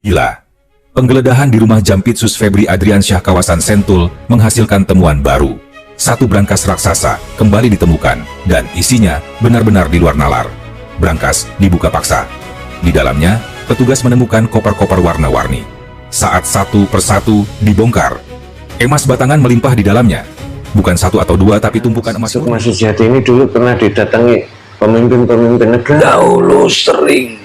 Gila. Penggeledahan di rumah Jampitsus Febri Adriansyah kawasan Sentul menghasilkan temuan baru. Satu brankas raksasa kembali ditemukan dan isinya benar-benar di luar nalar. Brankas dibuka paksa. Di dalamnya, petugas menemukan koper-koper warna-warni. Saat satu persatu dibongkar, emas batangan melimpah di dalamnya. Bukan satu atau dua, tapi tumpukan emas. Sukma Sejati ini dulu pernah didatangi pemimpin-pemimpin negara. Dahulu sering.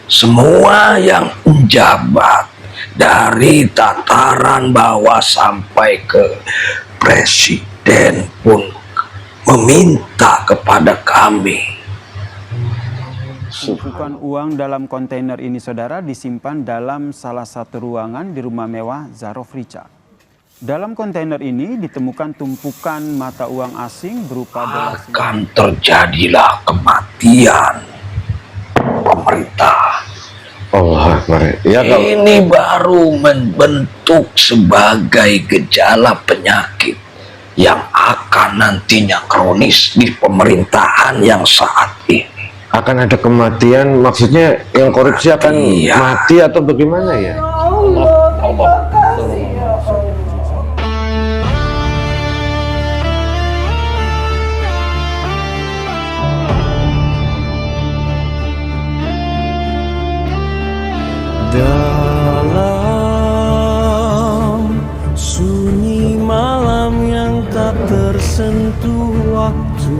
Semua yang menjabat dari tataran bawah sampai ke presiden pun meminta kepada kami. Tumpukan uang dalam kontainer ini, saudara, disimpan dalam salah satu ruangan di rumah mewah Zarof Richa. Dalam kontainer ini ditemukan tumpukan mata uang asing berupa dolar. Akan terjadilah kematian pemerintah. Allah Akbar. Ya, Ini baru membentuk sebagai gejala penyakit yang akan nantinya kronis di pemerintahan yang saat ini. akan ada kematian, maksudnya yang korupsi akan mati atau bagaimana ya? Allah. Dalam sunyi malam yang tak tersentuh waktu,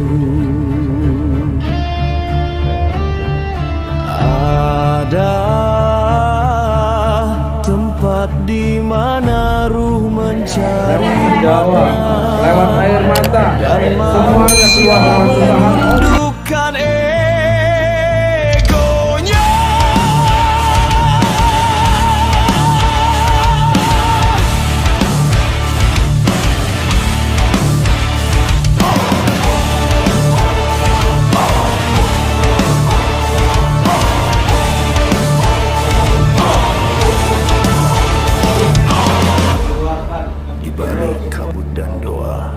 ada tempat di mana ruh mencari lewat air mata dan semuanya keluar menundukkan egonya. Di balik kabut dan doa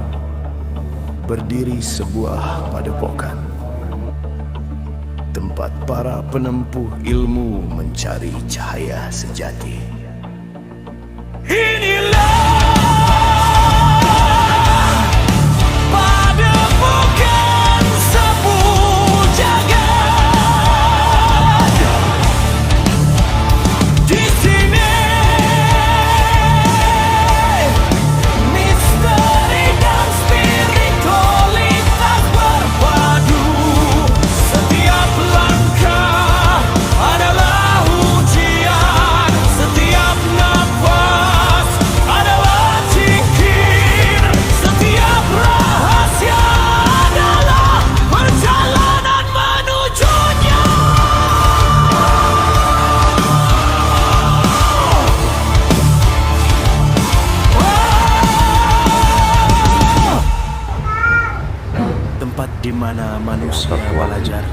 berdiri sebuah padepokan, tempat para penempuh ilmu mencari cahaya sejati. Inilah padepokan Sepuh Jagat. Di sini misteri dan spiritualitas berpadu. Setiap langkah adalah ujian, setiap nafas adalah zikir, setiap rahasia adalah perjalanan menujunya. Tempat di mana manusia belajar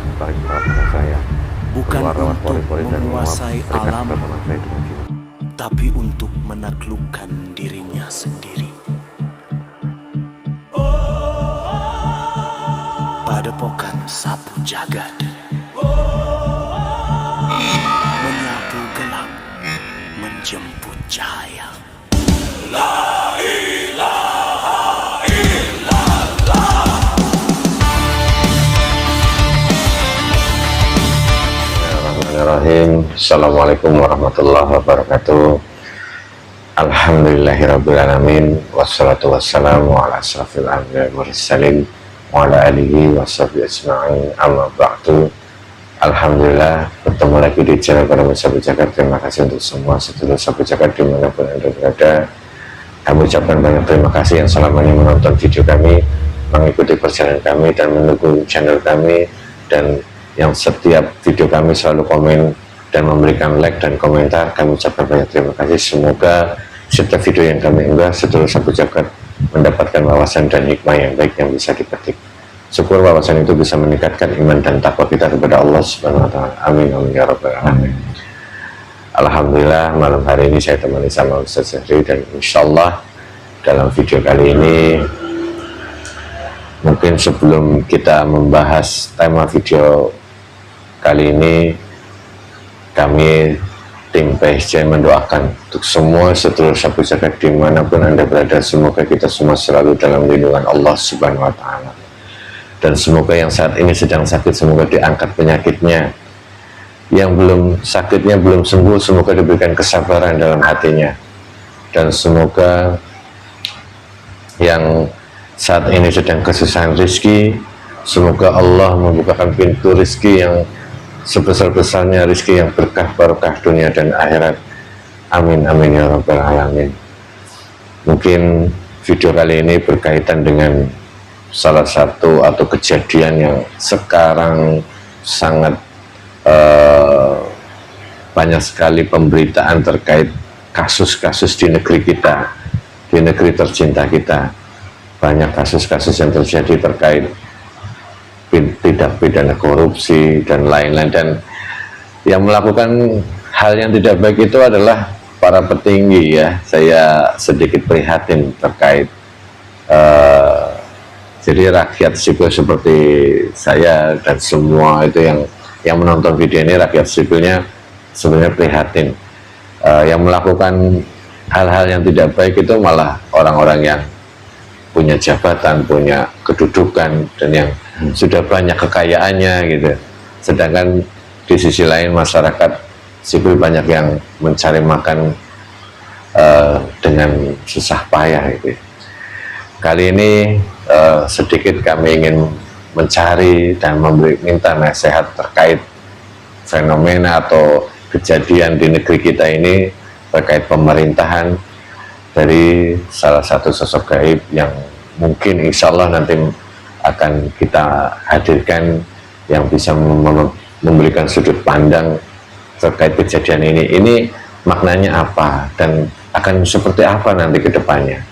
bukan untuk menguasai alam, tapi untuk menaklukkan dirinya sendiri. Padepokan Sapu Jagat menyapu gelap, menjemput cahaya. Bismillahirrahmanirrahim. Assalamualaikum warahmatullahi wabarakatuh. Alhamdulillahirrabbilalamin. Wassalatu wassalamu ala asrafil anbiya'i wal mursalin wa ala alihi wa sahbihi ajma'in, amma ba'du. Alhamdulillah, bertemu lagi di channel Para Sahabat Jagat. Terima kasih untuk semua sedulur sahabat Jagat dimanapun Anda berada. Kami ucapkan banyak terima kasih yang selama ini menonton video kami, mengikuti perjalanan kami dan mendukung channel kami, dan yang setiap video kami selalu komen dan memberikan like dan komentar. Kami ucapkan banyak terima kasih. Semoga setiap video yang kami unggah sedulur sahabat Jagat mendapatkan wawasan dan hikmah yang baik yang bisa dipetik. Syukur wawasan itu bisa meningkatkan iman dan takwa kita kepada Allah Subhanahu wa Ta'ala. Amin amin ya rabbal alamin. Alhamdulillah, malam hari ini saya temani sama Ustaz Zahri, dan insyaallah dalam video kali ini, mungkin sebelum kita membahas tema video kali ini, kami tim PSJ mendoakan untuk semua sedulur sapu jagat dimanapun Anda berada, semoga kita semua selalu dalam lindungan Allah Subhanahu wa Ta'ala. Dan semoga yang saat ini sedang sakit, semoga diangkat penyakitnya. Yang belum sakitnya, belum sembuh, semoga diberikan kesabaran dalam hatinya. Dan semoga yang saat ini sedang kesusahan rezeki, semoga Allah membukakan pintu rezeki yang sebesar-besarnya, rezeki yang berkah barokah dunia dan akhirat. Amin amin ya rabbal alamin. Mungkin video kali ini berkaitan dengan salah satu atau kejadian yang sekarang sangat banyak sekali pemberitaan terkait kasus-kasus di negeri kita, di negeri tercinta kita. Banyak kasus-kasus yang terjadi terkait tindak pidana korupsi dan lain-lain, dan yang melakukan hal yang tidak baik itu adalah para petinggi ya. Saya sedikit prihatin terkait jadi rakyat sipil seperti saya dan semua itu yang menonton video ini, rakyat sipilnya sebenarnya prihatin. Yang melakukan hal-hal yang tidak baik itu malah orang-orang yang punya jabatan, punya kedudukan, dan yang sudah banyak kekayaannya gitu. Sedangkan di sisi lain masyarakat sipil banyak yang mencari makan dengan susah payah gitu. Kali ini sedikit kami ingin mencari dan minta nasihat terkait fenomena atau kejadian di negeri kita ini terkait pemerintahan dari salah satu sosok gaib yang mungkin insya Allah nanti akan kita hadirkan, yang bisa memberikan sudut pandang terkait kejadian ini. Ini maknanya apa dan akan seperti apa nanti ke depannya.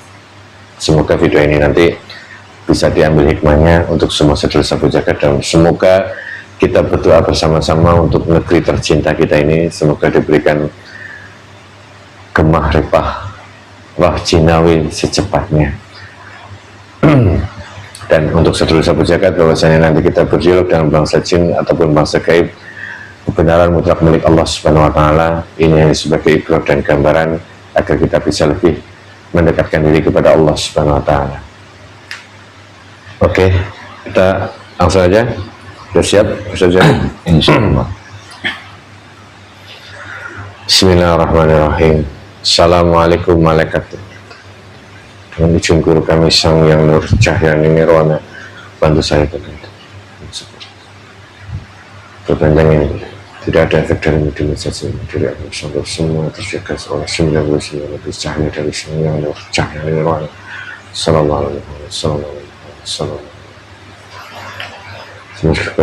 Semoga video ini nanti bisa diambil hikmahnya untuk semua sedulur sapu jagat, dan semoga kita berdoa bersama-sama untuk negeri tercinta kita ini, semoga diberikan gemah ripah roh jinawi secepatnya. Dan untuk sedulur sapu jagat, bahwasanya nanti kita berdialog dengan bangsa jin ataupun bangsa gaib, kebenaran mutlak milik Allah Subhanahu wa Ta'ala. Ini hanya sebagai ibrat dan gambaran agar kita bisa lebih mendekatkan diri kepada Allah Subhanahu wa Ta'ala. Oke, kita langsung aja. Sudah siap? Sudah siap? Insyaallah. Bismillahirrahmanirrahim. Assalamualaikum malaikat. Dengan izin guru kami Sang Yang Nur Cahyani Nirwana, bantu saya dengan perpanjang ini. Tidak ada efek dari media saja, dari aku sampai semua terjaga oleh 99 lebih cahaya dari Sang Yang Nur Cahyani Nirwana. Sallallahu alaihi wasallam. Semoga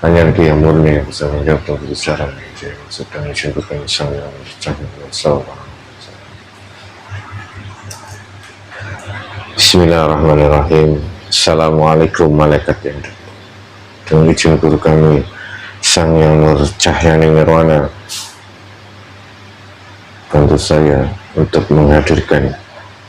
hanya dia yang murni yang bisa menjawab dan berbicara. Sedang izin guru kami Sang Yang Nur Cahyani Nirwana. Bismillahirrahmanirrahim. Assalamualaikum malaikat yang dengan izin guru kami Sang Yang Nur Cahyani Nirwana, bantu saya untuk menghadirkan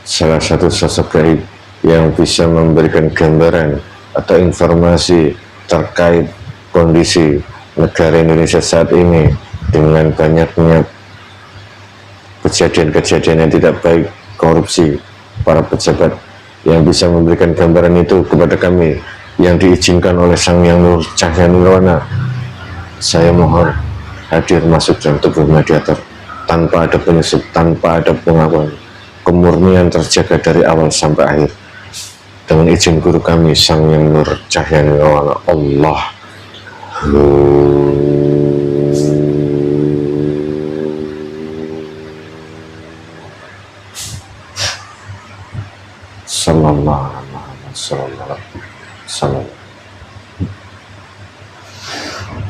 salah satu sosok gaib yang bisa memberikan gambaran atau informasi terkait kondisi negara Indonesia saat ini dengan banyaknya kejadian-kejadian yang tidak baik, korupsi para pejabat, yang bisa memberikan gambaran itu kepada kami yang diizinkan oleh Sang Yang Nur Cahyani Nirwana. Saya mohon hadir masuk dalam tubuh mediator tanpa ada penyusup, tanpa ada pengakuan, kemurnian terjaga dari awal sampai akhir. Dengan izin guru kami Sang Yang Nur Cahyani Nirwana. Allah.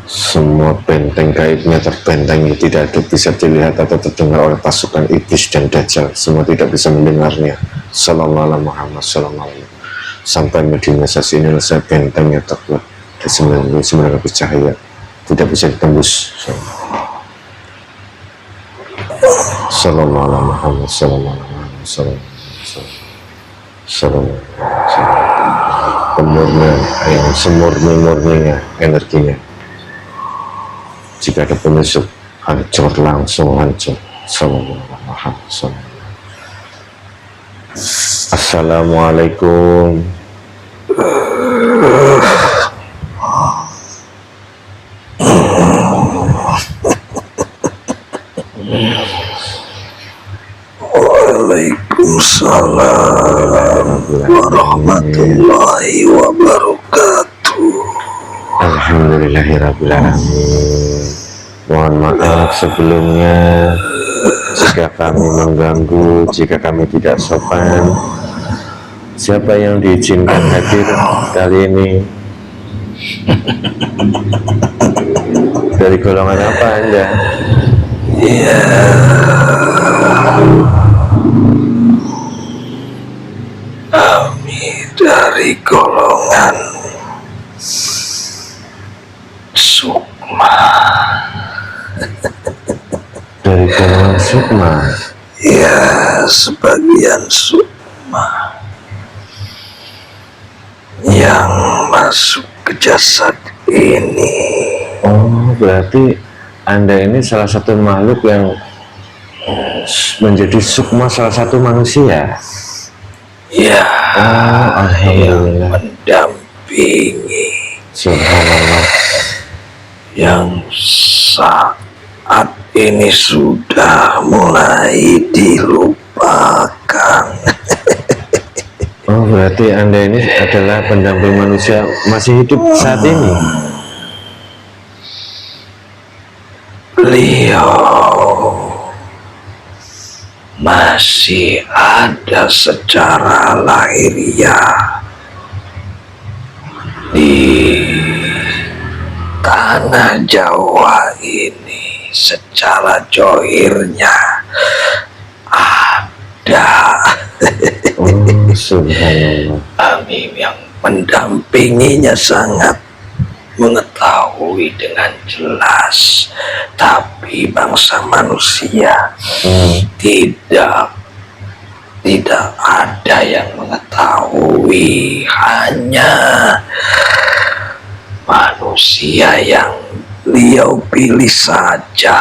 Semua benteng gaibnya terbentengi, tidak ada bisa dilihat atau terdengar oleh pasukan iblis dan dajjal. Semua tidak bisa mendengarnya. Sallallahu alaihi Muhammad sallallahu alaihi. Sampai Medina ini saya bentengnya terbuat di 99 lebih cahaya, tidak bisa ditembus. Sallallahu alaihi Muhammad sallallahu alaihi wasallam. Kemurnian yang semurni-murninya energinya. Jika ada penyusup hancur, langsung hancur. Sallallahu alaihi wasallam. Assalamualaikum. Waalaikumsalam warahmatullahi wabarakatuh. Alhamdulillahirrabbilalamin. Mohon maaf sebelumnya jika kami mengganggu, jika kami tidak sopan. Siapa yang diizinkan hadir kali ini? Dari golongan apa Anda? Kami dari golongan Sukma. Dari golongan Sukma. Ya, sebagian Sukma yang masuk ke jasad ini. Oh, berarti Anda ini salah satu makhluk yang menjadi Sukma salah satu manusia. Ya, Oh, yang alhamdulillah. mendampingi, Subhanallah. yang saat ini sudah mulai dilupakan. Oh, berarti Anda ini adalah pendamping manusia masih hidup saat ini. Beliau masih ada secara lahiriah di tanah Jawa ini, secara johirnya ada. Oh, subhanallah. Kami yang mendampinginya sangat mengetahui dengan jelas, tapi bangsa manusia tidak ada yang mengetahui, hanya manusia yang beliau pilih saja.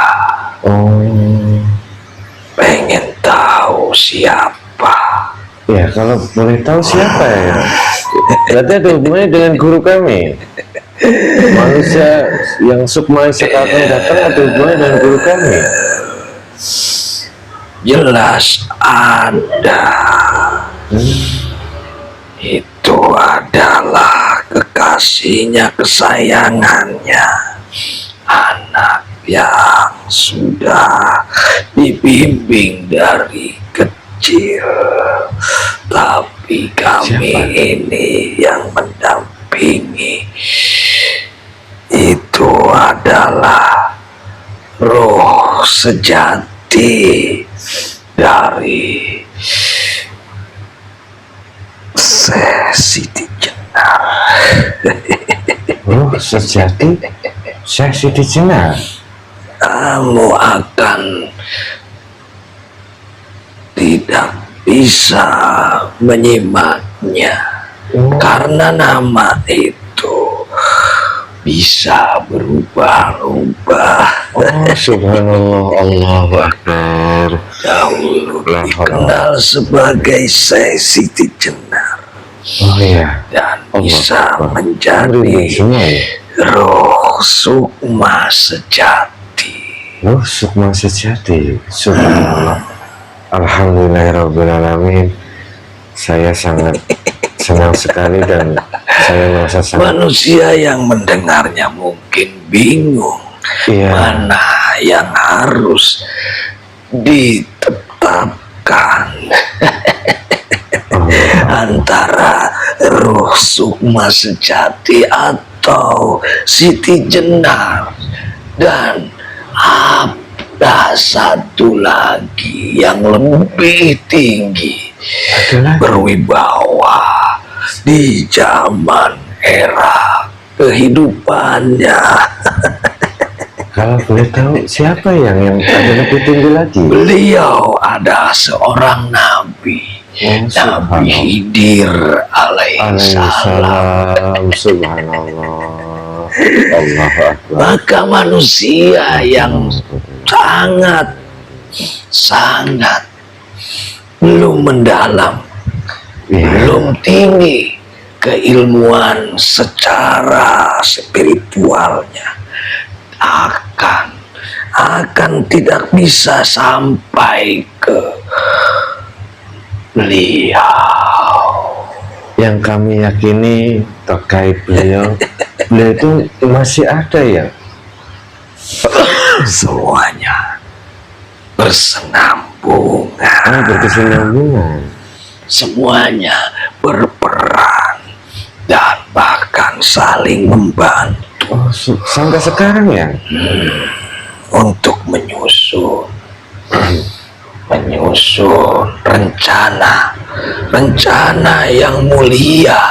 Pengen tahu siapa? Ya, kalau boleh tahu siapa ya? Berarti ada hubungannya dengan guru kami. Manusia yang Sukma sekarang datang ada hubungannya dengan guru kami. Jelas ada. Itu adalah kekasihnya, kesayangannya, anak yang sudah dibimbing dari kecil. Tapi kami ini yang mendampingi, itu adalah roh sejati dari Siti Jenar. Oh, sejati Syekh Siti Jenar. Kamu akan tidak bisa menyimaknya karena nama itu bisa berubah-ubah. Oh, subhanallah, Allahu Akbar. Dahulu dikenal sebagai Syekh Siti Jenar Oh iya. dan Allah bisa Akbar. menjadi Semua ya? roh Sukma sejati. Oh, Sukma sejati. Subhanallah. Alhamdulillahirrabbilalamin. Saya sangat senang sekali dan saya merasa sangat Manusia yang mendengarnya mungkin bingung, mana yang harus ditetapkan antara roh Sukma sejati atau Siti Jenar, dan ada satu lagi yang lebih tinggi, berwibawa di zaman era kehidupannya. Kalau boleh tahu siapa yang ada lebih tinggi lagi? Beliau ada seorang nabi, Nabi Khidir alaihissalam. Subhanallah. Allahu Akbar. Maka manusia yang sangat belum mendalam, belum tinggi keilmuan secara spiritualnya, akan tidak bisa sampai ke beliau. Yang kami yakini terkait beliau itu masih ada ya? Semuanya bersenambungan, berkesinambungan. semuanya berperan dan bahkan saling membantu Sampai sekarang ya? untuk menyusun rencana yang mulia,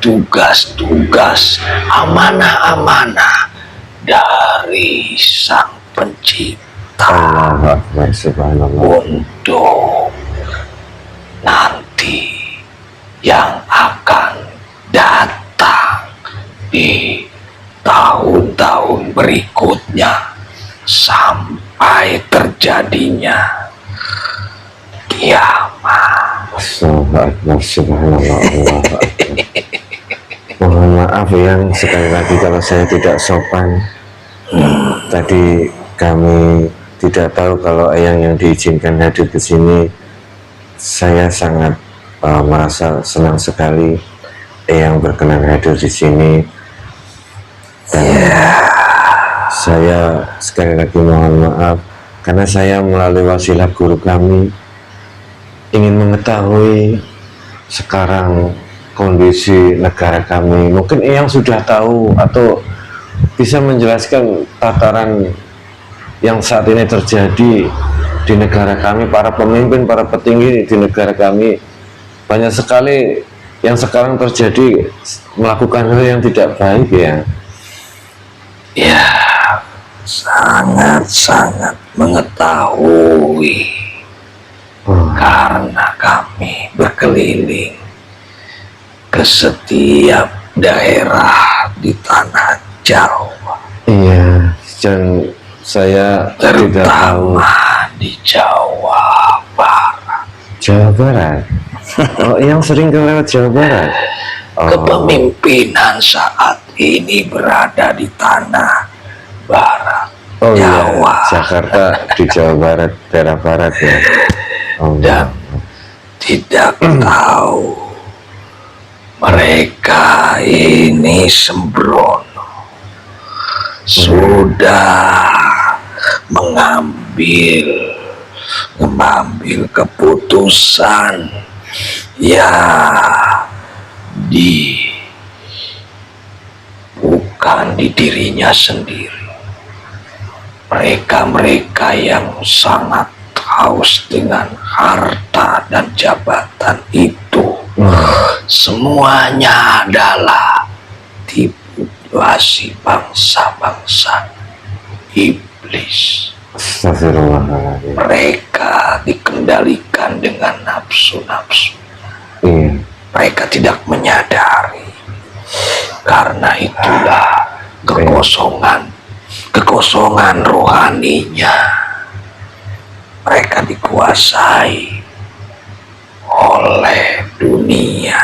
tugas-tugas, amanah-amanah dari Sang Pencipta Allahu Akbar, subhanallah. untuk nanti yang akan datang di tahun-tahun berikutnya sampai terjadinya kiamat. Allahu Akbar, subhanallah. Allahu Akbar. Mohon maaf yang sekali lagi kalau saya tidak sopan. Tadi kami tidak tahu kalau yang diizinkan hadir ke sini. Saya sangat merasa senang sekali yang berkenan hadir di sini. Dan saya sekali lagi mohon maaf karena saya melalui wasilah guru kami ingin mengetahui sekarang kondisi negara kami. Mungkin yang sudah tahu atau bisa menjelaskan tataran yang saat ini terjadi di negara kami, para pemimpin, para petinggi di negara kami. Banyak sekali yang sekarang terjadi melakukan hal yang tidak baik ya. Ya, sangat-sangat mengetahui karena kami berkeliling ke setiap daerah di tanah Jawa, Iya, dan saya tidak tahu. terutama di Jawa Barat. Jawa Barat. Oh, yang sering kelewat Jawa Barat. Kepemimpinan saat ini berada di tanah Barat, Oh Jawa, iya, Jakarta di Jawa Barat, daerah barat ya. Oh, dan tidak tahu mereka ini sembrono sudah mengambil keputusan ya bukan di dirinya sendiri. Mereka yang sangat haus dengan harta dan jabatan itu, semuanya adalah tipu daya bangsa-bangsa iblis. Astagfirullahaladzim. Mereka dikendalikan dengan nafsu-nafsu. Iya. Mereka tidak menyadari. Karena itulah kekosongan rohaninya. Mereka dikuasai oleh dunia.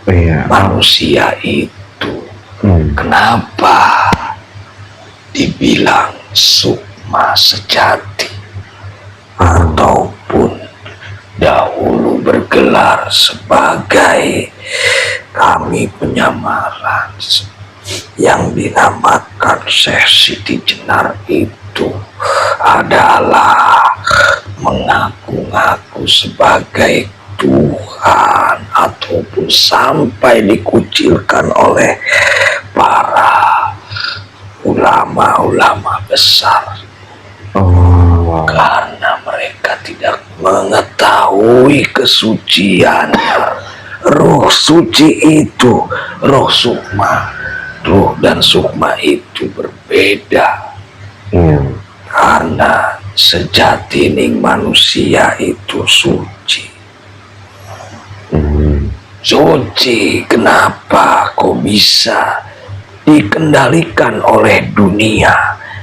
Iya. Manusia itu kenapa dibilang sukma sejati ataupun dahulu bergelar sebagai kami penyamaran yang dinamakan Syekh Siti Jenar itu adalah mengaku-ngaku sebagai Tuhan ataupun sampai dikucilkan oleh para ulama-ulama besar. Karena mereka tidak mengetahui kesuciannya. Roh suci itu, roh sukma, roh dan sukma itu berbeda. Karena sejati manusia itu suci. Suci, kenapa kok bisa dikendalikan oleh dunia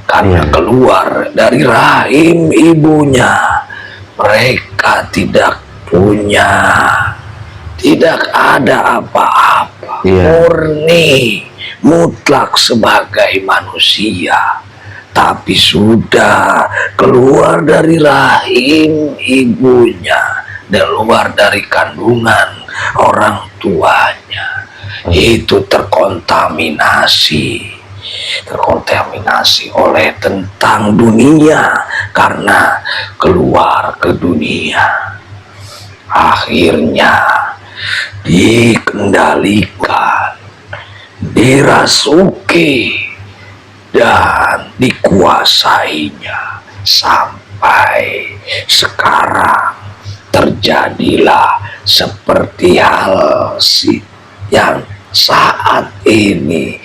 karena keluar dari rahim ibunya. Mereka tidak ada apa-apa, murni mutlak sebagai manusia, tapi sudah keluar dari rahim ibunya, keluar dari kandungan orang tuanya, itu terkontaminasi oleh tentang dunia karena keluar ke dunia. Akhirnya dikendalikan, dirasuki, dan dikuasainya sampai sekarang terjadilah seperti hal yang saat ini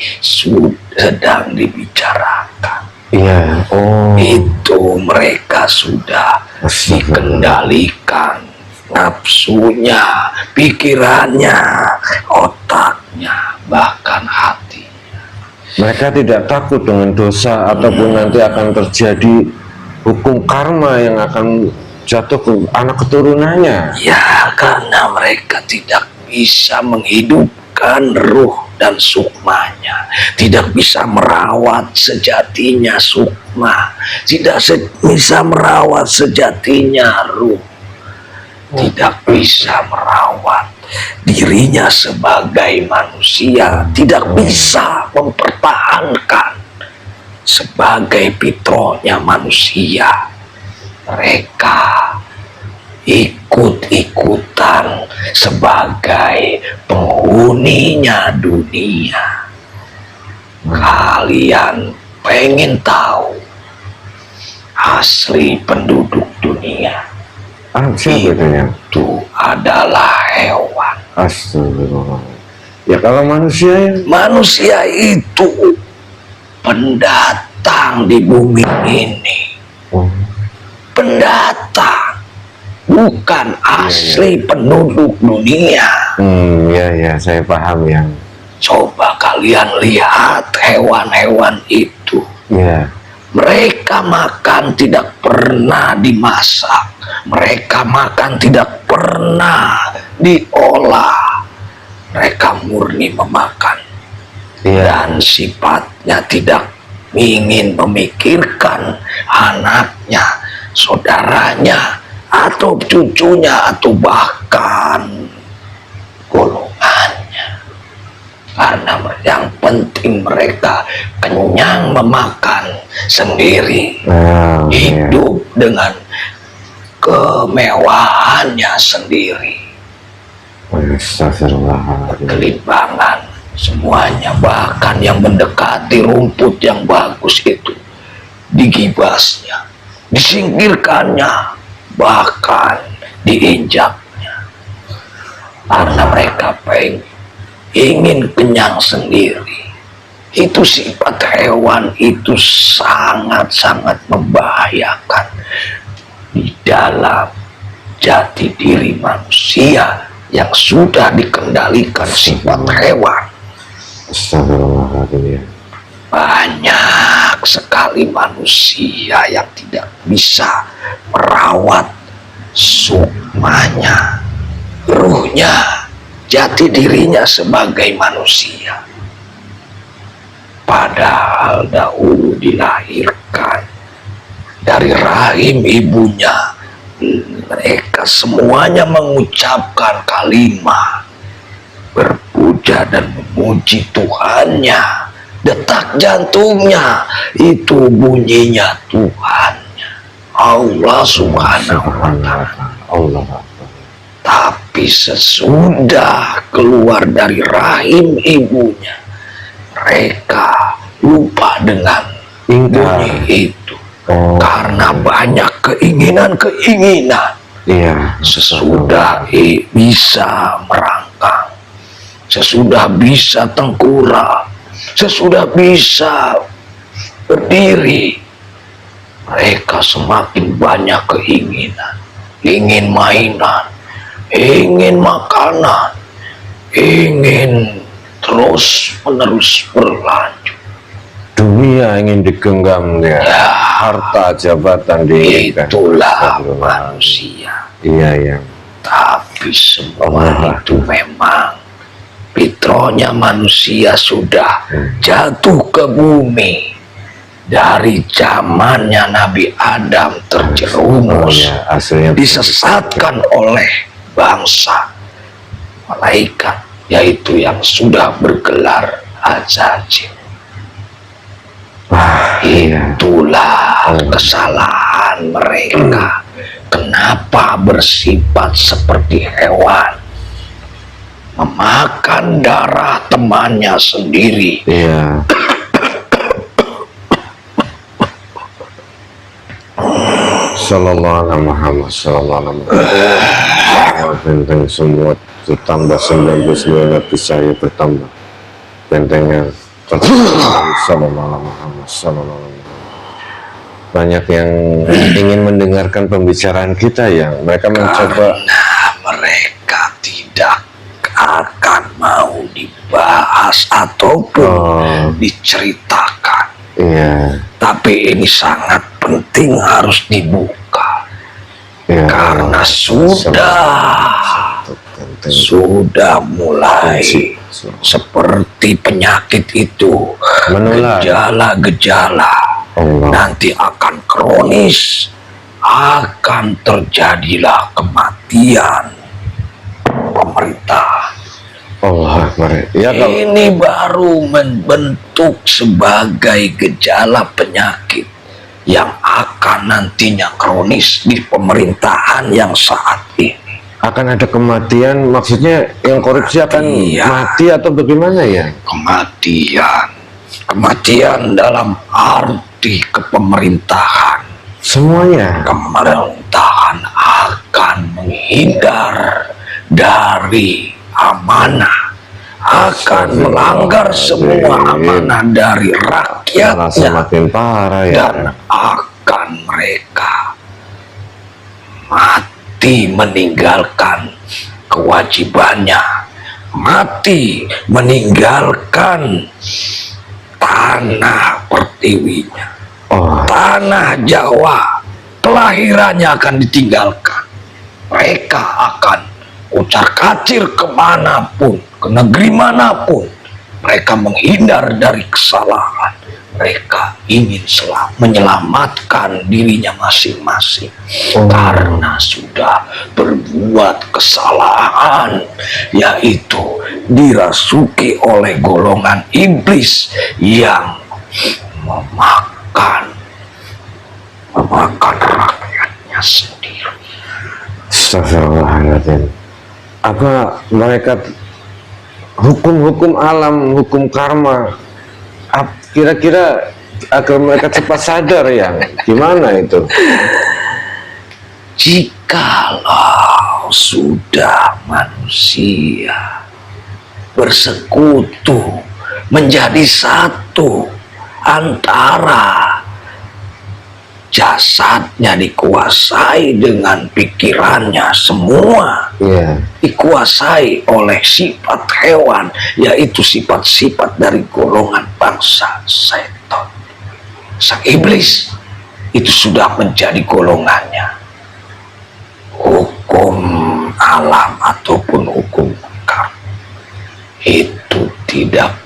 sedang dibicarakan. Itu mereka sudah dikendalikan nafsunya, pikirannya, otaknya, bahkan hati. Mereka tidak takut dengan dosa ataupun nanti akan terjadi hukum karma yang akan jatuh ke anak keturunannya. Ya, karena mereka tidak bisa menghidupkan ruh dan sukmanya, tidak bisa merawat sejatinya sukma, tidak bisa merawat sejatinya ruh, tidak bisa merawat dirinya sebagai manusia, tidak bisa mempertahankan sebagai fitrahnya manusia. Mereka ikut-ikutan sebagai penghuninya dunia. Kalian pengen tahu asli penduduk dunia? Siapa itu adalah hewan. Astagfirullah. Ya kalau manusia itu pendatang di bumi ini. Pendatang, bukan asli penduduk dunia. Ya, saya paham ya. Coba kalian lihat hewan-hewan itu. Mereka makan tidak pernah dimasak, mereka makan tidak pernah diolah, mereka murni memakan. Dan sifatnya tidak ingin memikirkan anaknya, saudaranya, atau cucunya, atau bahkan golongannya. Karena yang penting mereka kenyang memakan sendiri, hidup dengan kemewahannya sendiri, berkelimbangan semuanya, bahkan yang mendekati rumput yang bagus itu digibasnya, disingkirkannya, bahkan diinjaknya, karena mereka ingin kenyang sendiri. Itu sifat hewan itu sangat-sangat membahayakan di dalam jati diri manusia yang sudah dikendalikan sifat hewan. Banyak sekali manusia yang tidak bisa merawat sukmanya, ruhnya, jati dirinya sebagai manusia. Padahal dahulu dilahirkan dari rahim ibunya, mereka semuanya mengucapkan kalimat berpuja dan memuji Tuhannya. Detak jantungnya itu bunyinya Tuhannya, Allah Subhanahu wa Ta'ala. Tapi sesudah keluar dari rahim ibunya, mereka lupa dengan bunyi itu. Karena banyak keinginan-keinginan. Sesudah bisa merangkang, sesudah bisa tengkurap, sesudah bisa berdiri, mereka semakin banyak keinginan. Ingin mainan, ingin makanan, ingin terus menerus berlanjut. Dunia ingin digenggam ya, harta jabatan diinginkan. Itulah manusia. Iya yang. Tapi semua itu memang fitrahnya manusia sudah jatuh ke bumi dari zamannya Nabi Adam terjerumus, disesatkan oleh bangsa malaikat, yaitu yang sudah bergelar azazil. Itulah kesalahan mereka. Kenapa bersifat seperti hewan, memakan darah temannya sendiri. Iya. Sallallahu alaihi Muhammad, sallallahu alaihi Muhammad. Benteng semua bertambah 99 lapis saya bertambah. Bentengnya sallallahu alaihi Muhammad, sallallahu alaihi Muhammad. Banyak yang ingin mendengarkan pembicaraan kita ya. Mereka mencoba. Karena mereka tidak akan mau dibahas ataupun diceritakan. Iya. Tapi ini sangat penting harus dibuka. Iya. Karena sudah mulai seperti penyakit itu, menular. Gejala-gejala nanti akan kronis, akan terjadilah kematian pemerintah. Allah Akbar. Ya, ini baru membentuk sebagai gejala penyakit yang akan nantinya kronis di pemerintahan yang saat ini. Akan ada kematian, maksudnya yang korupsi akan mati atau bagaimana ya? Kematian dalam arti kepemerintahan. Semuanya. Pemerintahan akan menghindar dari amanah, akan melanggar semua amanah dari rakyatnya, semakin parah ya. Dan akan mereka mati meninggalkan kewajibannya, mati meninggalkan tanah pertiwinya, tanah Jawa kelahirannya akan ditinggalkan. Mereka akan ucar-kacir kemanapun, ke negeri manapun. Mereka menghindar dari kesalahan. Mereka ingin menyelamatkan dirinya masing-masing karena sudah berbuat kesalahan, yaitu dirasuki oleh golongan iblis yang memakan rakyatnya sendiri. Astagfirullahaladzim. Apa mereka hukum-hukum alam, hukum karma, kira-kira agar mereka cepat sadar ya? Gimana itu? Jikalau sudah manusia bersekutu menjadi satu, antara jasadnya dikuasai dengan pikirannya, semua dikuasai oleh sifat hewan, yaitu sifat-sifat dari golongan bangsa setan. Sang iblis itu sudah menjadi golongannya. Hukum alam ataupun hukum karma itu tidak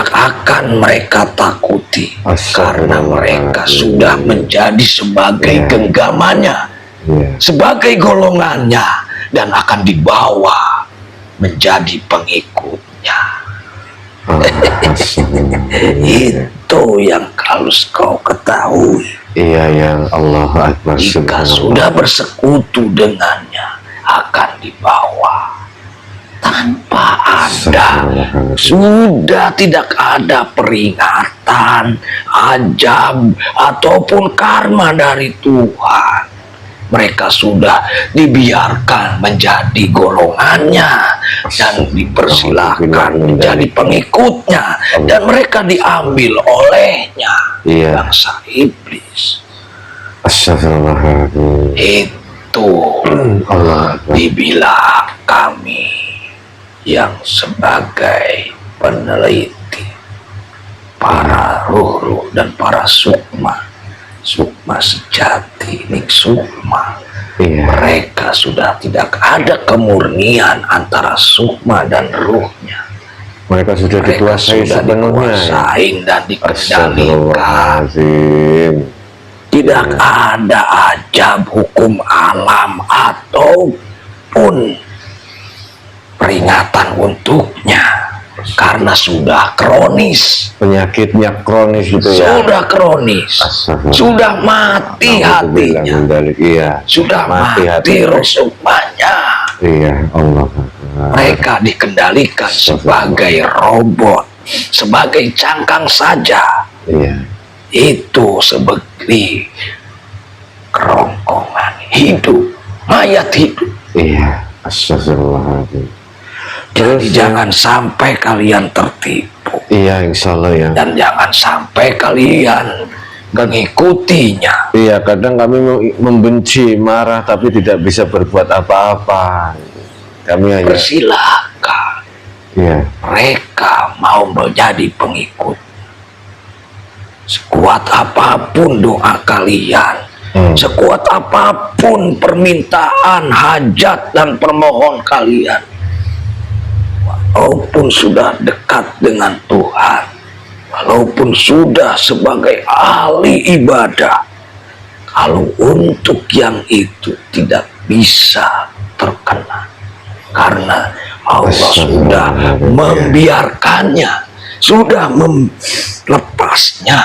akan mereka takuti, karena mereka sudah menjadi sebagai genggamannya, sebagai golongannya, dan akan dibawa menjadi pengikutnya. Itu yang harus kau ketahui. Iya, yang Allah Akbar. Jika sudah bersekutu dengannya, akan dibawa tanpa ada, sudah tidak ada peringatan, ajab ataupun karma dari Tuhan. Mereka sudah dibiarkan menjadi golongannya dan dipersilahkan menjadi pengikutnya, dan mereka diambil olehnya, bangsa iblis. Astagfirullahaladzim. Itu dibilang kami yang sebagai peneliti para ruh dan para sukma sejati, ning sukma. Iya. Mereka sudah tidak ada kemurnian antara sukma dan ruhnya. Mereka sudah Mereka dikuasai sudah sepenuhnya. dikuasai dan dikendalikan. Astagfirullahaladzim. Tidak ada ajab hukum alam ataupun peringatan untuknya, karena sudah kronis. Penyakitnya kronis gitu ya. Sudah kronis, sudah mati hatinya, Iya. sudah mati hati. roh sukmanya. Iya, Allah. Mereka dikendalikan sebagai robot, sebagai cangkang saja. Iya. Itu seperti kerongkongan hidup, mayat hidup. Iya. Astagfirullahaladzim. Jadi jangan sampai kalian tertipu. Iya, insya Allah ya. Dan jangan sampai kalian mengikutinya. Iya, kadang kami membenci, marah, tapi tidak bisa berbuat apa-apa. Kami hanya. Persilahkan. Iya. Mereka mau menjadi pengikut. Sekuat apapun doa kalian, sekuat apapun permintaan, hajat dan permohon kalian, walaupun sudah dekat dengan Tuhan, walaupun sudah sebagai ahli ibadah, kalau untuk yang itu tidak bisa terkena, karena Allah sudah membiarkannya, sudah melepasnya.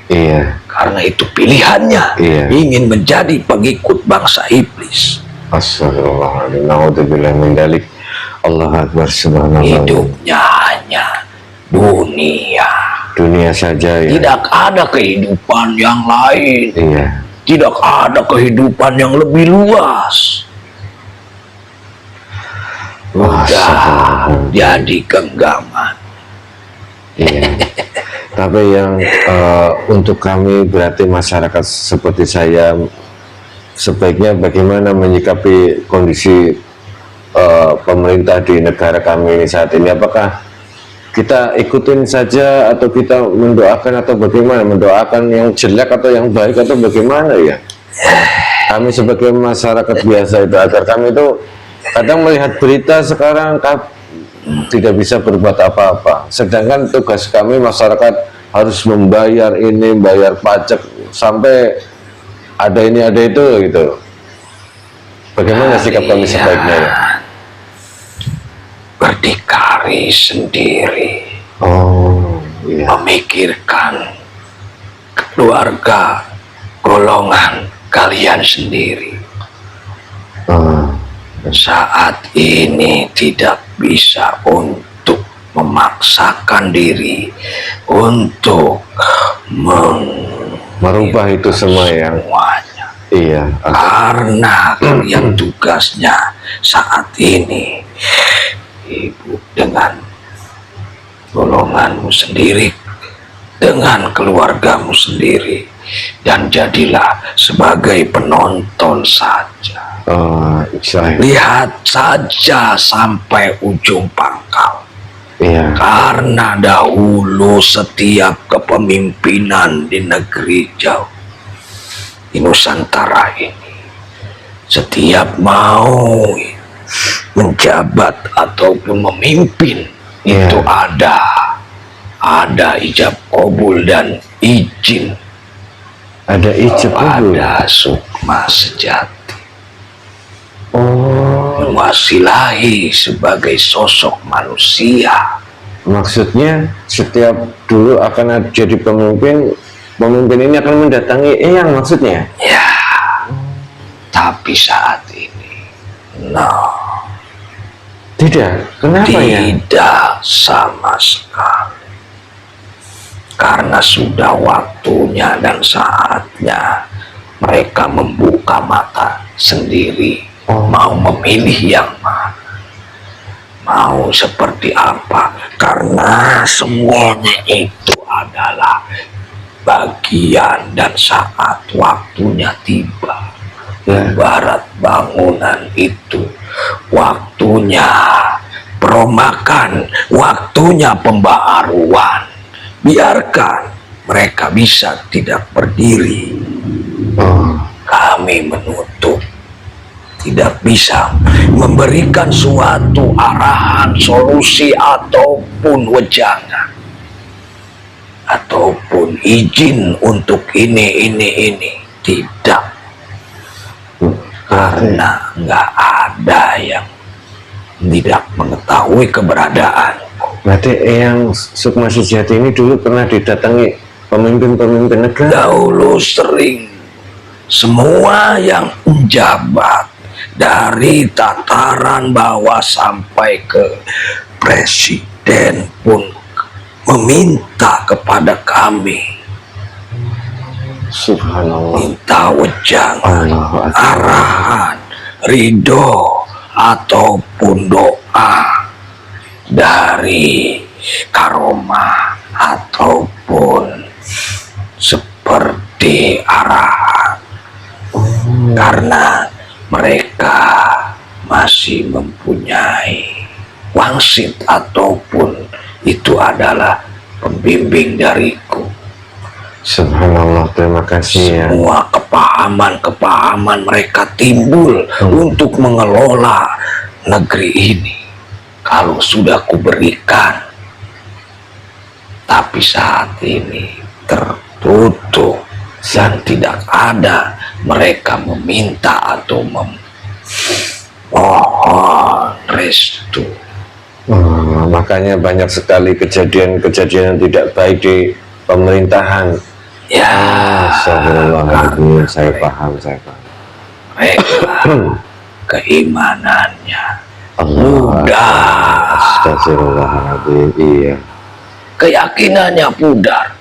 Iya. Karena itu pilihannya, Iya. ingin menjadi pengikut bangsa iblis. Astagfirullahaladzim. Naudzubillah min dzalik. Allah Akbar, subhanallah. Hidupnya hanya dunia. Dunia saja ya. Tidak ada kehidupan yang lain. Iya. Tidak ada kehidupan yang lebih luas. Wah, Udah astagfirullahaladzim. jadi genggaman. Iya. Tapi yang untuk kami berarti masyarakat seperti saya, sebaiknya bagaimana menyikapi kondisi pemerintah di negara kami saat ini? Apakah kita ikutin saja atau kita mendoakan atau bagaimana? Mendoakan yang jelek atau yang baik atau bagaimana ya? Kami sebagai masyarakat biasa itu, agar kami itu kadang melihat berita sekarang tidak bisa berbuat apa-apa, sedangkan tugas kami masyarakat harus membayar ini, bayar pajak, sampai ada ini ada itu gitu. Bagaimana sikap kami sebaiknya ya? Berdikari sendiri, Oh iya. memikirkan keluarga, golongan kalian sendiri. Saat ini tidak bisa untuk memaksakan diri untuk Merubah itu semua yang semuanya. iya. Karena kalian tugasnya saat ini hidup dengan golonganmu sendiri, dengan keluargamu sendiri, dan jadilah sebagai penonton saja. Lihat saja sampai ujung pangkal. Iya. Karena dahulu setiap kepemimpinan di negeri jauh, di Nusantara ini, setiap mau menjabat ataupun memimpin, itu ada ijab kabul dan izin. Ada ijab kabul. Ada sukma sejati. Oh, Mewasilahi sebagai sosok manusia. maksudnya setiap dulu akan jadi pemimpin, pemimpin ini akan mendatangi yang maksudnya? Ya, tapi saat ini, no, Tidak. Kenapa ya? tidak sama sekali. Karena sudah waktunya dan saatnya mereka membuka mata sendiri. Mau memilih yang mana, mau seperti apa, karena semuanya itu adalah bagian dan saat waktunya tiba. Ibarat bangunan itu waktunya Romakan waktunya pembaharuan. Biarkan mereka bisa tidak berdiri. Kami menutup, tidak bisa memberikan suatu arahan, solusi, ataupun wejangan, ataupun izin untuk ini. Tidak. Karena nggak ada yang tidak mengetahui keberadaan. Berarti yang Sukma Sejati ini dulu pernah didatangi pemimpin-pemimpin negara? Dahulu sering. Semua yang menjabat dari tataran bawah sampai ke presiden pun meminta kepada kami, Subhanallah. minta wejangan, Allahu Akbar. arahan, ridho, ataupun doa dari karomah, ataupun seperti arahan. Karena mereka masih mempunyai wangsit, ataupun itu adalah pembimbing dariku. Subhanallah, terima kasih ya. Semua kepahaman mereka timbul untuk mengelola negeri ini. Kalau sudah kuberikan, tapi saat ini tertutup dan tidak ada mereka meminta atau memohon restu. Makanya banyak sekali kejadian-kejadian yang tidak baik di pemerintahan. Ya, Astagfirullahaladzim, saya paham. mereka keimanannya Allah. pudar, Astagfirullahaladzim, iya. keyakinannya pudar,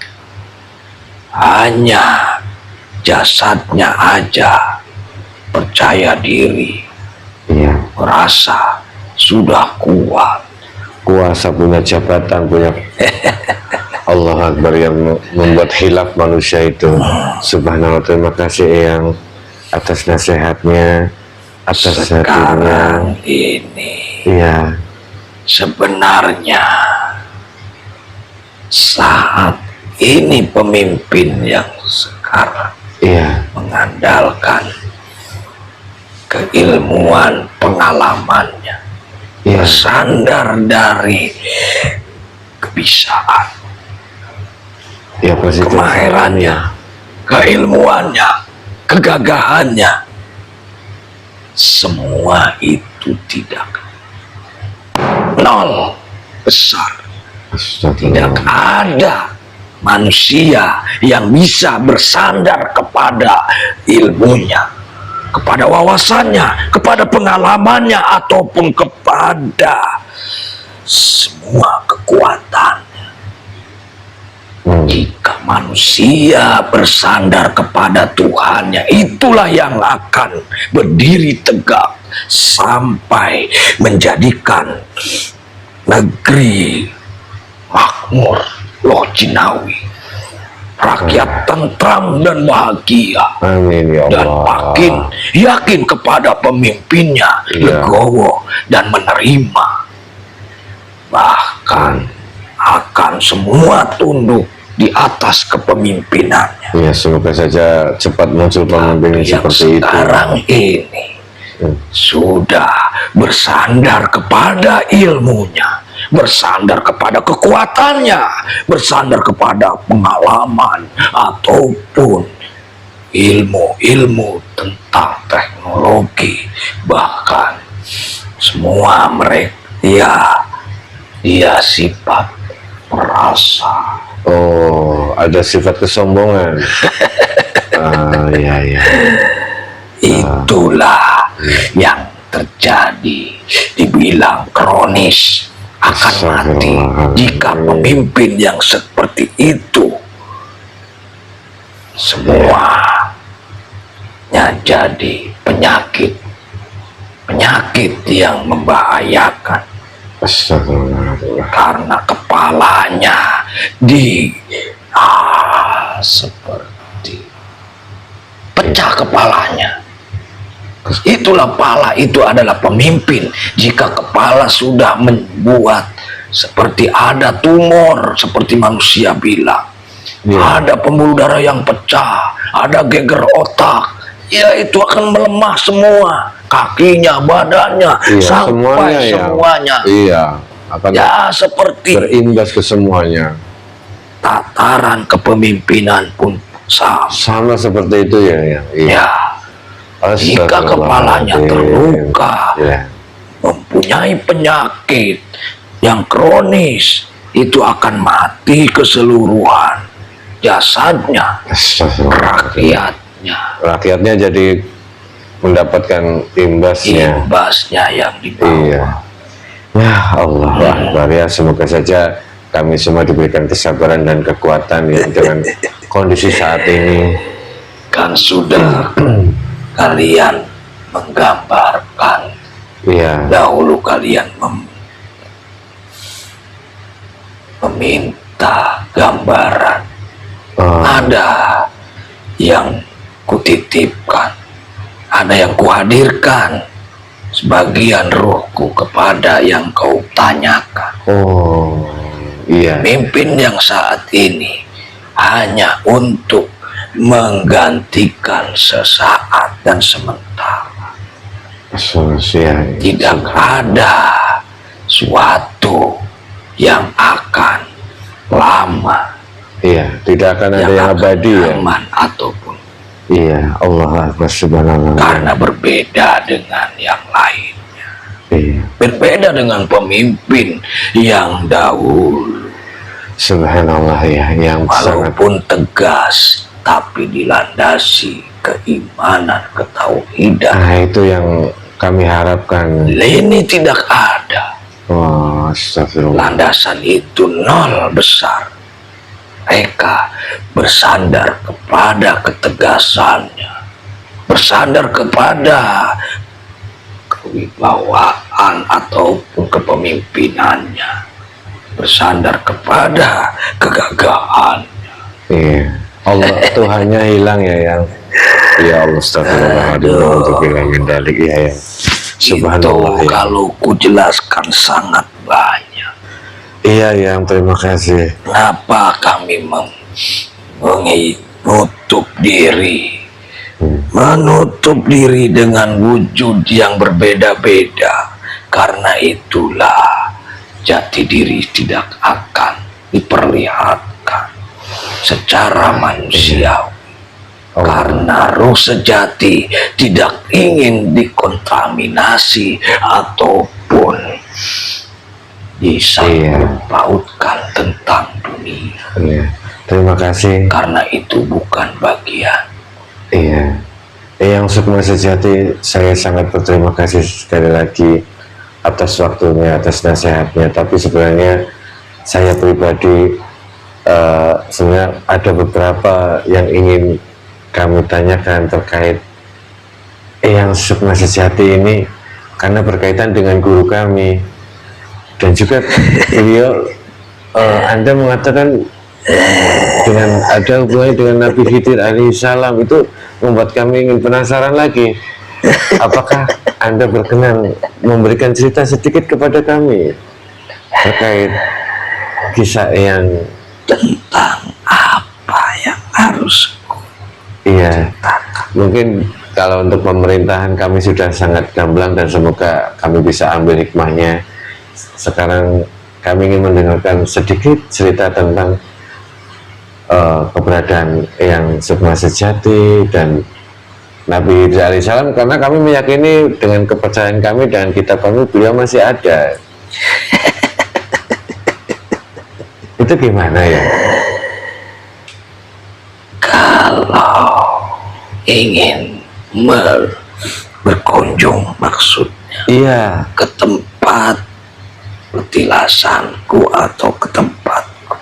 hanya jasadnya aja percaya diri, Iya. merasa sudah kuat. Kuasa, punya jabatan, punya Allah Akbar, yang membuat hilaf manusia itu. Subhanallah, terima kasih yang atas nasihatnya, atas hatinya. Sekarang ini Iya. sebenarnya saat ini pemimpin yang sekarang Iya. mengandalkan keilmuan pengalamannya, Iya. bersandar dari kebisaan, Iya, Presiden. kemahirannya, keilmuannya, kegagahannya, semua itu tidak nol, besar. Tidak ada manusia yang bisa bersandar kepada ilmunya, kepada wawasannya, kepada pengalamannya, ataupun kepada semua kekuatan. Jika manusia bersandar kepada Tuhannya, itulah yang akan berdiri tegak sampai menjadikan negeri makmur, loh Jinawi, rakyat tentram dan bahagia. Amin ya Dan Allah. makin yakin kepada pemimpinnya, Iya. legowo dan menerima, bahkan akan semua tunduk di atas kepemimpinannya. Ya, semoga saja cepat muncul pemimpin Yang seperti itu. sekarang ini sudah bersandar kepada ilmunya, bersandar kepada kekuatannya, bersandar kepada pengalaman ataupun ilmu-ilmu tentang teknologi, bahkan semua mereka dia sifat perasa. Oh, ada sifat kesombongan. Ya. Itulah yang terjadi, dibilang kronis akan mati jika pemimpin yang seperti itu semuanya jadi penyakit yang membahayakan. Astagfirullahaladzim. Karena kepalanya seperti pecah kepalanya, Itulah pala, itu adalah pemimpin. Jika kepala sudah membuat seperti ada tumor, seperti manusia bilang, ada pembuluh darah yang pecah, ada geger otak, ya itu akan melemah semua, kakinya, badannya, sampai semuanya. Iya, akan Ya seperti berimbas ke semuanya. tataran kepemimpinan pun Sama seperti itu ya. Ya, jika kepalanya terluka, ya. mempunyai penyakit yang kronis, itu akan mati keseluruhan jasadnya, Rakyatnya jadi mendapatkan imbasnya. yang dibawa. Iya. Ya Allah Akbar, ya semoga saja kami semua diberikan kesabaran dan kekuatan ya dengan kondisi saat ini. Kan sudah kalian menggambarkan, Iya. dahulu kalian meminta gambaran. Ada yang kutitipkan, ada yang kuhadirkan sebagian ruhku kepada yang kau tanyakan. Oh, iya. Pemimpin yang saat ini hanya untuk menggantikan sesaat dan sementara. Tidak ada suatu yang akan lama. Iya, tidak akan ada yang abadi ya. Aman ataupun. Iya, Allah Akbar, subhanallah. Karena berbeda dengan yang lainnya. Iya. Berbeda dengan pemimpin yang dahulu. Subhanallah ya, yang walaupun tegas, tapi dilandasi keimanan, ketauhidan. Nah, itu yang kami harapkan. Ini tidak ada. Oh, astagfirullah. Landasan itu nol besar. Mereka bersandar kepada ketegasannya, bersandar kepada kewibawaan ataupun kepemimpinannya, bersandar kepada kegagahannya. Iya. Allah Tuhannya hilang ya yang. Ya Allah, astagfirullahaladzim, untuk bilang mendalik ya. Subhanallah. Itu kalau ku jelaskan sangat banyak. Iya yang terima kasih. Kenapa kami menutup diri, menutup diri dengan wujud yang berbeda-beda? Karena itulah jati diri tidak akan diperlihatkan secara manusiawi. Karena roh sejati tidak ingin dikontaminasi ataupun disangkut pautkan tentang dunia. Iya. Terima kasih. Karena itu bukan bagian. Iya. Yang sukma sejati, saya sangat berterima kasih sekali lagi atas waktunya, atas nasihatnya. Tapi sebenarnya saya pribadi sebenarnya ada beberapa yang ingin kami tanyakan terkait yang sukma sejati ini, karena berkaitan dengan guru kami. Dan juga beliau, Anda mengatakan dengan ada hubungannya dengan Nabi Khidir alaihissalam, itu membuat kami ingin penasaran lagi. Apakah Anda berkenan memberikan cerita sedikit kepada kami terkait kisah yang tentang apa yang harus iya, mungkin kalau untuk pemerintahan kami sudah sangat gamblang dan semoga kami bisa ambil hikmahnya. Sekarang kami ingin mendengarkan sedikit cerita tentang keberadaan yang sukma sejati dan Nabi Khidir alaihissalam, karena kami meyakini dengan kepercayaan kami dan kitab kami beliau masih ada. Itu gimana ya? Kalau ingin berkunjung maksudnya, Iya, ke tempat petilasanku atau ke tempatku,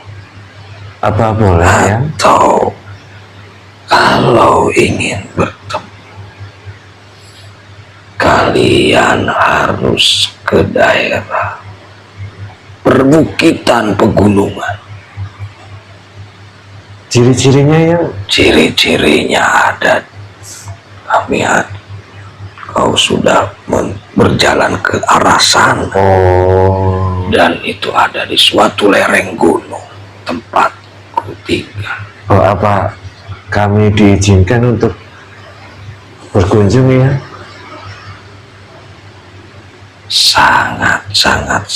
apa boleh ya? atau kalau ingin bertemu, kalian harus ke daerah perbukitan pegunungan. Ciri-cirinya yang Ciri-cirinya ada, kami kau sudah berjalan ke arah sana. Oh. Dan itu ada di suatu lereng gunung tempat ku tinggal. Oh, apa kami diizinkan untuk berkunjung ya? Sangat-sangat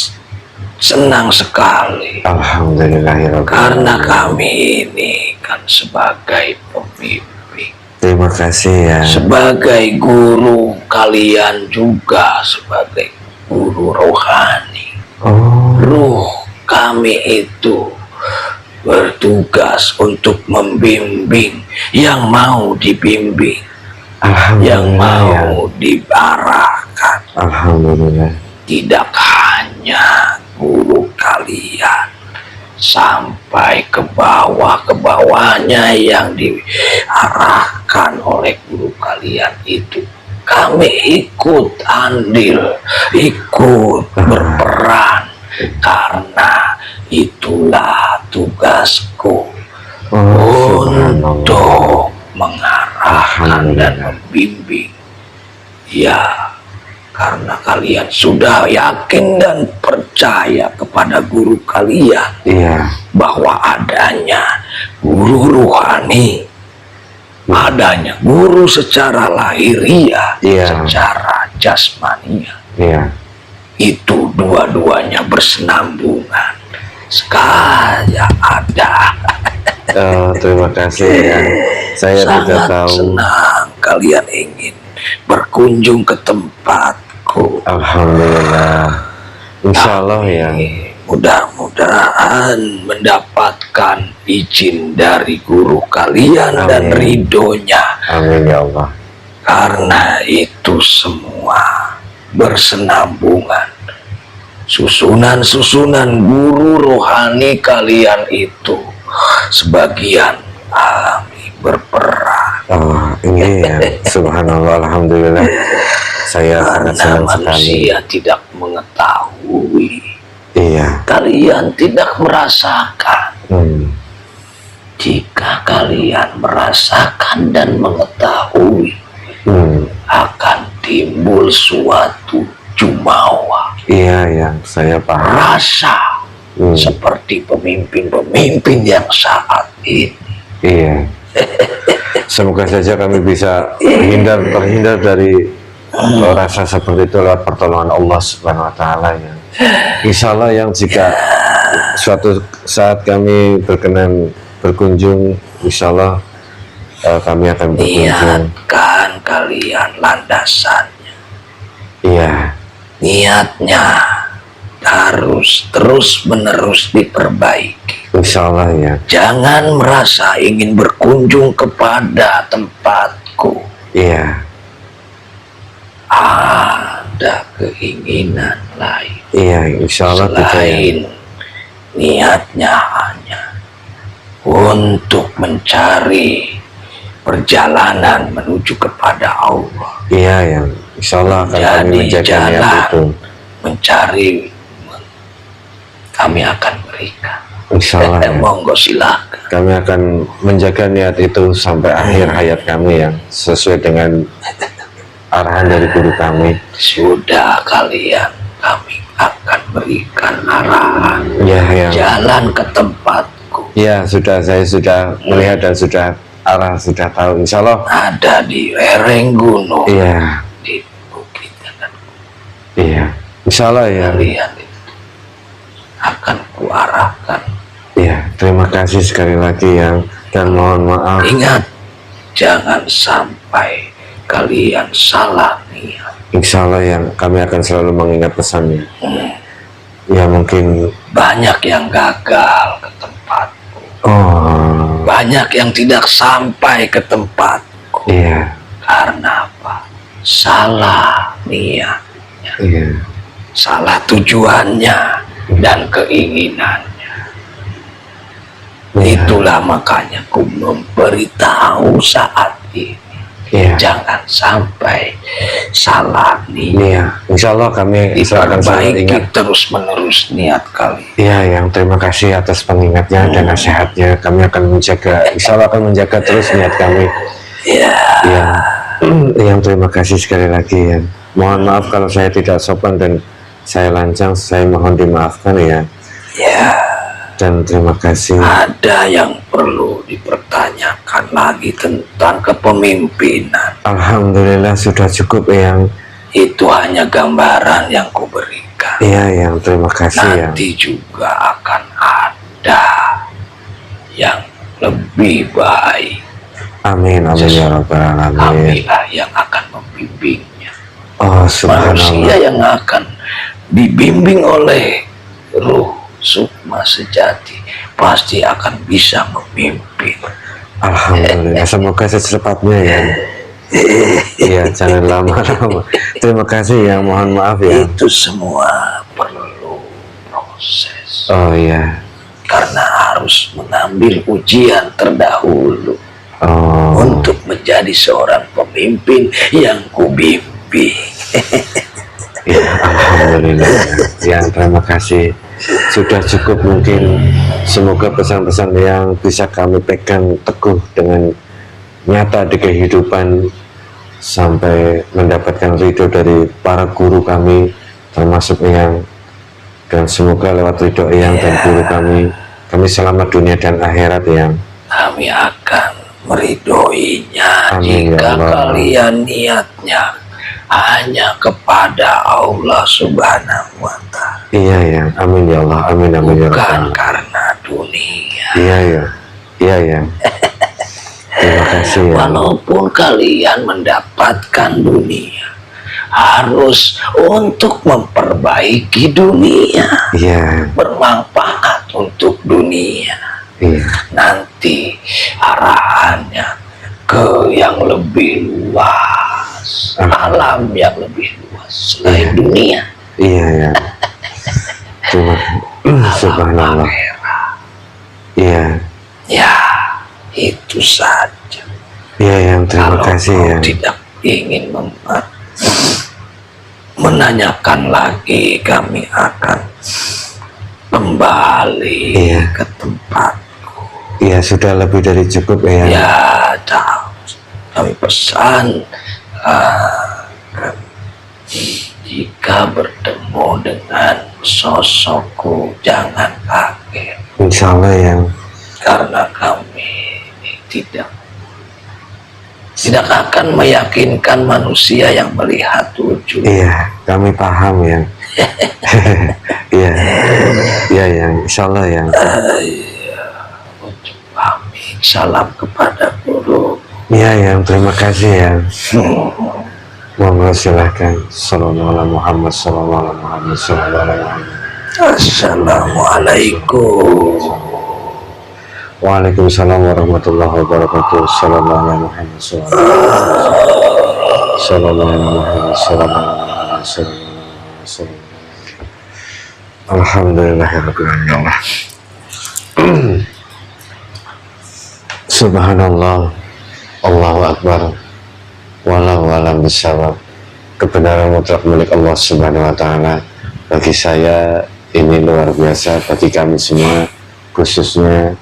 senang sekali. Alhamdulillah. Karena kami ini kan sebagai pemimpin, Terima kasih ya. sebagai guru, kalian juga sebagai guru rohani. Oh. Ruh kami itu bertugas untuk membimbing yang mau dibimbing, yang Alhamdulillah ya. mau diarahkan. Alhamdulillah. Tidak hanya guru kalian, sampai ke bawahnya yang diarahkan oleh guru kalian itu, kami ikut andil, ikut berperan, karena itulah tugasku untuk mengarahkan dan membimbing. Ya, karena kalian sudah yakin dan percaya kepada guru kalian, Iya. bahwa adanya guru rohani, adanya guru secara lahiriah, Iya. secara jasmania, Iya. itu dua-duanya bersenambungan. Sekaya ada. Terima kasih ya. Saya tidak Sangat tahu. senang kalian ingin berkunjung ke tempatku. Alhamdulillah. Insya Allah ya. Mudah-mudahan mendapatkan izin dari guru kalian dan Amin. ridhonya, Amin ya Allah. karena itu semua bersenambungan. Susunan-susunan guru rohani kalian itu sebagian kami berperan, Oh, ini ya. Subhanallah. Alhamdulillah. Saya sangat karena senang sekali. manusia tidak mengetahui, Iya. kalian tidak merasakan. Jika kalian merasakan dan mengetahui, akan timbul suatu jumawa, Iya, yang saya paham. rasa seperti pemimpin-pemimpin yang saat ini. Iya. Semoga saja kami bisa terhindar dari rasa seperti itu lewat pertolongan Allah Subhanahu wa taala ya. Insya Allah yang jika suatu saat kami berkenan berkunjung, insya Allah kami akan berkunjung. Niatkan kalian landasannya, Iya. niatnya harus terus-menerus diperbaiki. Insya Allah ya. Jangan merasa ingin berkunjung kepada tempatku Iya. ada keinginan lain. Iya, insya Allah tidak ya. Selain niatnya hanya untuk mencari perjalanan menuju kepada Allah, Iya, yang insya Allah akan kami jadi menjaga niat jalan itu. mencari, kami akan berikan. Insya Allah ya. Monggo silakan. Kami akan menjaga niat itu sampai akhir hayat kami yang sesuai dengan arahan dari guru kami. Sudah kalian, kami akan berikan arahan Ya, ya. jalan ke tempatku. Ya, saya sudah melihat dan sudah sudah tahu. Insya Allah. Ada di lereng gunung, Iya, di bukit dan iya. Insya Allah ya. kalian itu akan kuarahkan. Iya, terima kasih sekali lagi yang dan mohon maaf. Ingat, jangan sampai kalian salah niat. Insya Allah yang kami akan selalu mengingat pesannya. Ya mungkin. Banyak yang gagal ke tempatku, Oh, banyak yang tidak sampai ke tempatku. iya, Karena apa? Salah niatnya, iya. salah tujuannya dan keinginannya. Iya. Itulah makanya ku memberitahu saat ini, Iya. jangan sampai salah niat. Iya, insya Allah kami akan selalu Diperbaiki ingat. terus-menerus niat kalian. Iya, yang terima kasih atas pengingatnya dan nasihatnya. Kami akan menjaga, insya Allah akan menjaga terus niat kami. Ya, Iya, Yang terima kasih sekali lagi ya. Mohon maaf kalau saya tidak sopan dan saya lancang, saya mohon dimaafkan ya. Ya, Dan terima kasih. ada yang perlu dipertanyakan lagi tentang kepemimpinan. Alhamdulillah sudah cukup yang. Itu hanya gambaran yang kuberikan. Iya yang terima kasih ya. Nanti juga akan ada yang lebih baik. Amin amin ya rabbal alamin. Kamilah yang akan membimbingnya. Oh Manusia subhanallah. yang akan dibimbing oleh ruh sukma sejati pasti akan bisa memimpin. Alhamdulillah. Semoga secepatnya ya. Iya jangan lama-lama. Terima kasih ya. Mohon maaf ya. Itu semua perlu proses. Oh iya. Karena harus mengambil ujian terdahulu Oh. untuk menjadi seorang pemimpin yang kubimbing. Ya, alhamdulillah ya. Terima kasih. Sudah cukup mungkin. Semoga pesan-pesan yang bisa kami pegang teguh dengan nyata di kehidupan sampai mendapatkan ridho dari para guru kami termasuk Eyang, dan semoga lewat ridho Eyang dan guru kami selamat dunia dan akhirat Eyang. Kami akan meridhoinya Amin, ya jika Allah. kalian niatnya hanya kepada Allah Subhanahu wa Ta'ala, Iya ya, amin ya Allah, amin amin ya bukan Rabbal. karena dunia. Iya ya, iya ya. Terima kasih ya. Walaupun kalian mendapatkan dunia, harus untuk memperbaiki dunia, Iya, bermanfaat untuk dunia. iya. Nanti arahannya ke yang lebih luas, alam yang lebih luas selain dunia. Iya ya. Terima subhanallah. Akhirat. Iya. Ya, itu saja. Iya yang terima Kalau kasih kau ya. tidak ingin menanyakan lagi, kami akan kembali Iya. ke tempat. Iya sudah lebih dari cukup ya. Ya, kami pesan jika bertemu dengan sosokku jangan kaget, Insya Allah yang. karena kami tidak akan meyakinkan manusia yang melihat wujud. Iya kami paham yang. Iya, iya yang. Insya Allah yang. Wujud kami. Salam kepada guru. Iya yang terima kasih ya. Monggo silahkan. Sallallahu alaihi Muhammad, sallallahu alaihi Muhammad, sallallahu alaihi Muhammad. Assalamualaikum. Waalaikumsalam warahmatullahi wabarakatuh. Sallallahu alaihi Muhammad, sallallahu alaihi Muhammad, sallallahu alaihi wasallam. Alhamdulillahirabbil alamin. Subhanallah, Allahu Akbar, walau alam bisawab. Kebenaran mutlak milik Allah Subhanahu wa Ta'ala. Bagi saya ini luar biasa, bagi kami semua khususnya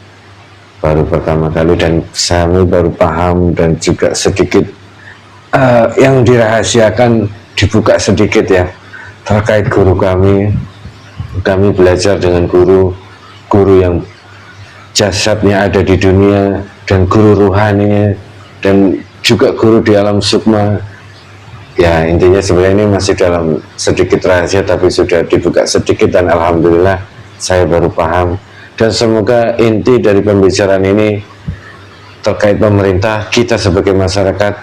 baru pertama kali, dan kami baru paham dan juga sedikit yang dirahasiakan dibuka sedikit ya terkait guru kami. Kami belajar dengan guru yang jasadnya ada di dunia, dan guru ruhani, dan juga guru di alam sukma. Ya intinya sebenarnya ini masih dalam sedikit rahasia, tapi sudah dibuka sedikit dan alhamdulillah saya baru paham. Dan semoga inti dari pembicaraan ini terkait pemerintah, kita sebagai masyarakat,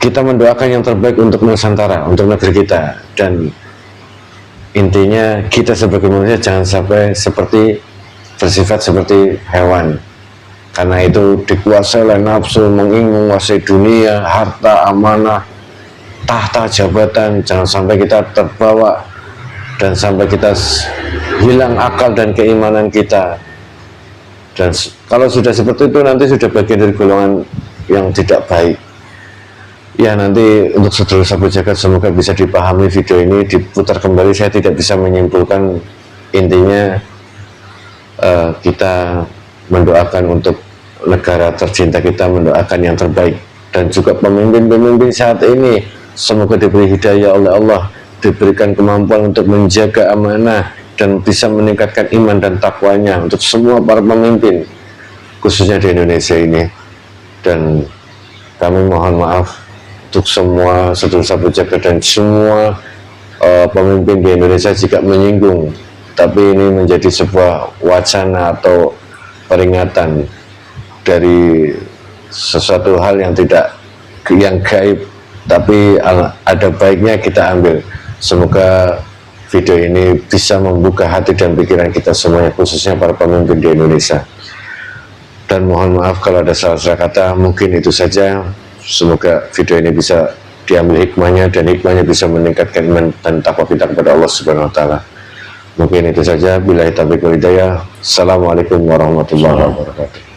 kita mendoakan yang terbaik untuk Nusantara, untuk negeri kita. Dan intinya kita sebagai manusia jangan sampai bersifat seperti hewan, karena itu dikuasai oleh nafsu, menguasai dunia, harta, amanah, tahta, jabatan. Jangan sampai kita terbawa dan sampai kita hilang akal dan keimanan kita. Dan kalau sudah seperti itu, nanti sudah bagian dari golongan yang tidak baik. Ya nanti untuk sedulur sahabat jagat, semoga bisa dipahami video ini, diputar kembali. Saya tidak bisa menyimpulkan, intinya kita mendoakan untuk negara tercinta kita, mendoakan yang terbaik dan juga pemimpin-pemimpin saat ini, semoga diberi hidayah oleh Allah, diberikan kemampuan untuk menjaga amanah dan bisa meningkatkan iman dan takwanya untuk semua para pemimpin, khususnya di Indonesia ini. Dan kami mohon maaf untuk semua sedulur sahabat jaga dan semua pemimpin di Indonesia jika menyinggung, tapi ini menjadi sebuah wacana atau peringatan dari sesuatu hal yang gaib, tapi ada baiknya kita ambil. Semoga video ini bisa membuka hati dan pikiran kita semuanya, khususnya para pemimpin di Indonesia. Dan mohon maaf kalau ada salah-salah kata, mungkin itu saja. Semoga video ini bisa diambil hikmahnya, dan hikmahnya bisa meningkatkan iman dan takwa kita kepada Allah Subhanahu wa Ta'ala. Mungkin itu saja. Billahi taufiq wal hidayah. Assalamualaikum warahmatullahi wabarakatuh.